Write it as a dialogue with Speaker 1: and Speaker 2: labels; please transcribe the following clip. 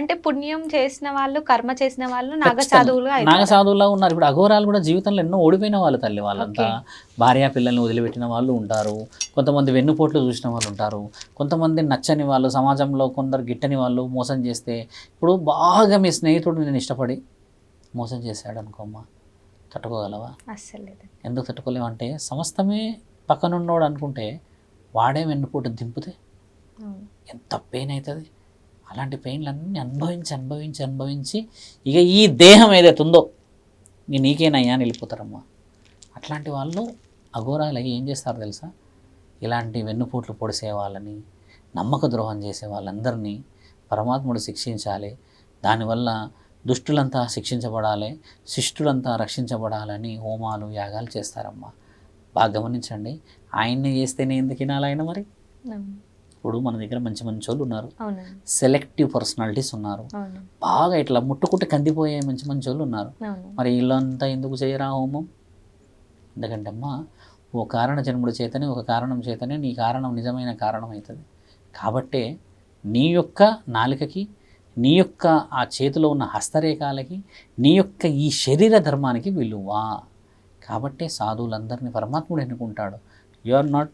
Speaker 1: అంటే పుణ్యం చేసిన వాళ్ళు, కర్మ చేసిన వాళ్ళు నాగ
Speaker 2: ఖచ్చితంగా
Speaker 1: సాధువులుగా
Speaker 2: నాగ
Speaker 1: అవుతారా?
Speaker 2: సాధువులా ఉన్నారు. ఇప్పుడు అఘోరాలు కూడా జీవితంలో ఎన్నో ఓడిపోయిన వాళ్ళు తల్లి వాళ్ళంతా.
Speaker 1: ఓకే.
Speaker 2: భార్య పిల్లల్ని వదిలిపెట్టిన వాళ్ళు ఉంటారు. కొంతమంది వెన్నుపోట్లు చూసిన వాళ్ళు ఉంటారు. కొంతమంది నచ్చని వాళ్ళు, సమాజంలో కొందరు గిట్టని వాళ్ళు మోసం చేస్తే, ఇప్పుడు బాగా మీ స్నేహితుడు నేను ఇష్టపడి మోసం చేశాడు అనుకోమ్మా, తట్టుకోగలవా?
Speaker 1: అస్సలు లేదు.
Speaker 2: ఎందుకు తట్టుకోలేవు అంటే, సమస్తమే పక్కనున్నోడు అనుకుంటే వాడే వెన్నుపోటు దింపితే
Speaker 1: అవును.
Speaker 2: ఎంత పెయిన్ అవుతుంది. అలాంటి పెయిన్లన్నీ అనుభవించి అనుభవించి అనుభవించి ఇక ఈ దేహం ఏదైతే ఉందో నీకేనయ్యా అని వెళ్ళిపోతారమ్మా. అట్లాంటి వాళ్ళు అఘోరాలు ఏం చేస్తారు తెలుసా? ఇలాంటి వెన్నుపోట్లు పొడిసే వాళ్ళని, నమ్మక ద్రోహం చేసే వాళ్ళందరినీ పరమాత్ముడు శిక్షించాలి. దానివల్ల దుష్టులంతా శిక్షించబడాలి, శిష్టులంతా రక్షించబడాలని హోమాలు యాగాలు చేస్తారమ్మా. బాగా గమనించండి. ఆయన్ని చేస్తేనే ఎందుకు వినాలి ఆయన మరి?
Speaker 1: అవును.
Speaker 2: ఇప్పుడు మన దగ్గర మంచి మంచి వాళ్ళు ఉన్నారు,
Speaker 1: అవునండి.
Speaker 2: సెలెక్టివ్ పర్సనాలిటీస్ ఉన్నారు,
Speaker 1: అవును.
Speaker 2: బాగా ఇట్లా ముట్టుకుంటే కందిపోయే మంచి మంచి వాళ్ళు ఉన్నారు.
Speaker 1: అవును.
Speaker 2: మరి వీళ్ళంతా ఎందుకు చేయరా హోమం? ఎందుకంటే అమ్మా, ఓ కారణ జన్ముడి చేతనే, ఒక కారణం చేతనే నీ కారణం నిజమైన కారణం అవుతుంది. కాబట్టే నీ యొక్క నాలుకకి, నీ యొక్క ఆ చేతిలో ఉన్న హస్తరేఖాలకి, నీ యొక్క ఈ శరీర ధర్మానికి విలువ. కాబట్టే సాధువులందరినీ పరమాత్ముడు ఎన్నుకుంటాడు. You are not